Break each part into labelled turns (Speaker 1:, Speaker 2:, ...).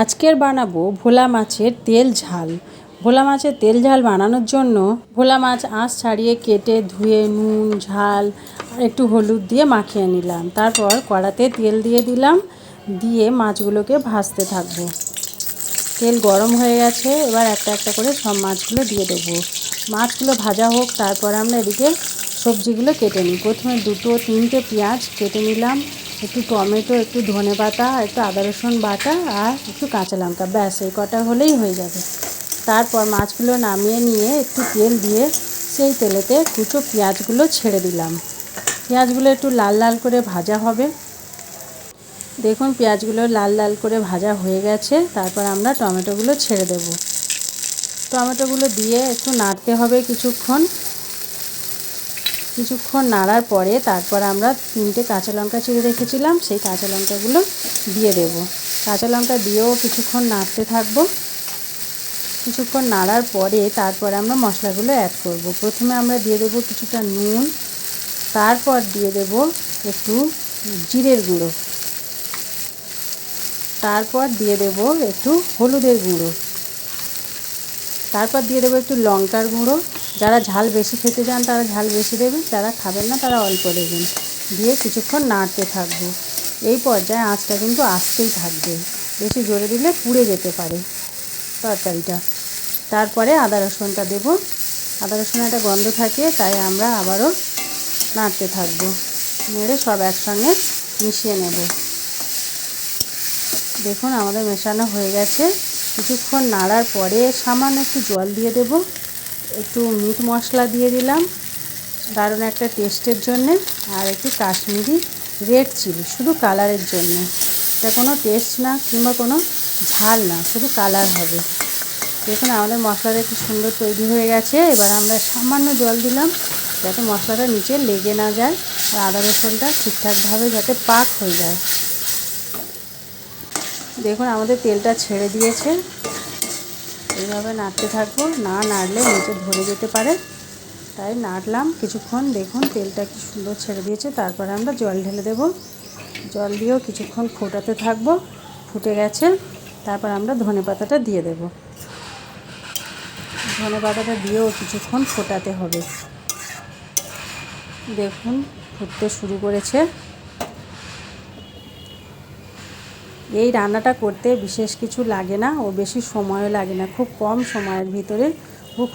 Speaker 1: আজকের বানাবো ভোলা মাছের তেল ঝাল। ভোলা মাছের তেল ঝাল বানানোর জন্য ভোলা মাছ আঁশ ছাড়িয়ে কেটে ধুয়ে নুন ঝাল আর একটু হলুদ দিয়ে মাখিয়ে নিলাম। তারপর কড়াতে তেল দিয়ে দিলাম, দিয়ে মাছগুলোকে ভাজতে থাকবো। তেল গরম হয়ে গেছে, এবার একটা একটা করে সব মাছগুলো দিয়ে দেবো। মাছগুলো ভাজা হোক, তারপর আমরা এদিকে সবজিগুলো কেটে নিই। প্রথমে 2-3টে পেঁয়াজ কেটে নিলাম, একটু টমেটো, একটু ধনেপাতা, একটু আদা রসুন বাটা আর একটু কাঁচা লঙ্কা, ব্যাস এই কটা হলেই হয়ে যাবে। তারপর মাছগুলো নামিয়ে নিয়ে একটু তেল দিয়ে সেই তেলেতে কুচো পেঁয়াজগুলো ছেড়ে দিলাম। পেঁয়াজগুলো একটু লাল লাল করে ভাজা হবে। দেখুন পেঁয়াজগুলো লাল লাল করে ভাজা হয়ে গেছে। তারপর আমরা টমেটোগুলো ছেড়ে দেব। টমেটোগুলো দিয়ে একটু নাড়তে হবে কিছুক্ষণ নাড়ার পরে তারপর আমরা 3টে কাঁচা লঙ্কা চিড়ে রেখেছিলাম, সেই কাঁচা লঙ্কাগুলো দিয়ে দেব। কাঁচা লঙ্কা দিয়েও কিছুক্ষণ নাড়তে থাকবো। কিছুক্ষণ নাড়ার পরে তারপরে আমরা মশলাগুলো অ্যাড করব। প্রথমে আমরা দিয়ে দেবো কিছুটা নুন, তারপর দিয়ে দেব একটু জিরের গুঁড়ো, তারপর দিয়ে দেব একটু হলুদের গুঁড়ো, তারপর দিয়ে দেবো একটু লঙ্কার গুঁড়ো। যারা ঝাল বেশি খেতে চান তারা ঝাল বেশি দেবেন, যারা খাবেন না তারা অল্প দেবেন। দিয়ে কিছুক্ষণ নাড়তে থাকবো। এই পর্যায়ে আঁচটা কিন্তু আস্তেই থাকবে, বেশি জোরে দিলে পুড়ে যেতে পারে তরকারিটা। তারপরে আদা রসুনটা দেবো। আদা রসুনের একটা গন্ধ থাকে, তাই আমরা আবারও নাড়তে থাকবো। নেড়ে সব একসঙ্গে মিশিয়ে নেব। দেখুন আমাদের মেশানো হয়ে গেছে। কিছুক্ষণ নাড়ার পরে সামান্য একটু জল দিয়ে দেব, একটু মিট মশলা দিয়ে দিলাম দারুণ একটা টেস্টের জন্যে, আর একটু কাশ্মীরি রেড চিলি শুধু কালারের জন্য। এটা কোনো টেস্ট না কিংবা কোনো ঝাল না, শুধু কালার হবে। দেখুন আমাদের মশলাটা একটু সুন্দর তৈরি হয়ে গেছে। এবার আমরা সামান্য জল দিলাম যাতে মশলাটা নিচে লেগে না যায় আর আদা রসুনটা ঠিকঠাকভাবে যাতে পাক হয়ে যায়। দেখুন আমাদের তেলটা ছেড়ে দিয়েছে। এইভাবে নাড়তে থাকবো, না নাড়লে নিচে ধরে যেতে পারে, তাই নাড়লাম কিছুক্ষণ। দেখুন তেলটা কি সুন্দর ছেড়ে দিয়েছে। তারপরে আমরা জল ঢেলে দেব। জল দিয়েও কিছুক্ষণ ফোটাতে থাকবো। ফুটে গেছে, তারপর আমরা ধনেপাতাটা দিয়ে দেব। ধনেপাতাটা দিয়েও কিছুক্ষণ ফোটাতে হবে। দেখুন ফুটতে শুরু করেছে। এই রান্নাটা করতে বিশেষ কিছু লাগে না ও বেশি সময়ও লাগে না, খুব কম সময়ের ভিতরে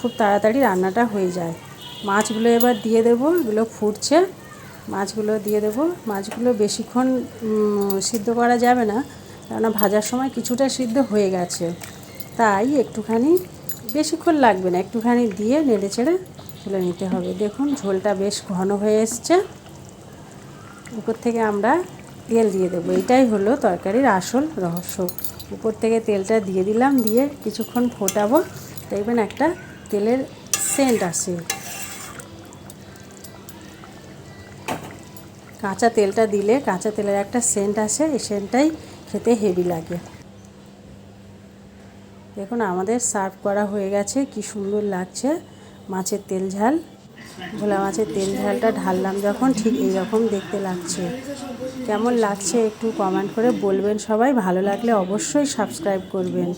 Speaker 1: খুব তাড়াতাড়ি রান্নাটা হয়ে যায়। মাছগুলো এবার দিয়ে দেবো। এগুলো ফুটছে, মাছগুলো দিয়ে দেবো। মাছগুলো বেশিক্ষণ সিদ্ধ করা যাবে না, কেননা ভাজার সময় কিছুটা সিদ্ধ হয়ে গেছে, তাই একটুখানি বেশিক্ষণ লাগবে না, একটুখানি দিয়ে নেড়ে চেড়ে তুলে নিতে হবে। দেখুন ঝোলটা বেশ ঘন হয়ে এসছে। উপর থেকে আমরা তেল দিয়ে দেবো। এটাই হলো তরকারির আসল রহস্য। উপর থেকে তেলটা দিয়ে দিলাম, দিয়ে কিছুক্ষণ ফোটাবো। দেখবেন একটা তেলের সেন্ট আসে। কাঁচা তেলটা দিলে কাঁচা তেলের একটা সেন্ট আসে, এই সেন্টটাই খেতে হেভি লাগে। দেখুন আমাদের সার্ভ করা হয়ে গেছে। কি সুন্দর লাগছে মাছের তেল ঝাল। ভোলা মাছের তেল ঝালটা ঢাললাম যখন ঠিক এইরকম দেখতে লাগছে। কেমন লাগছে একটু কমেন্ট করে বলবেন সবাই। ভালো লাগলে অবশ্যই সাবস্ক্রাইব করবেন।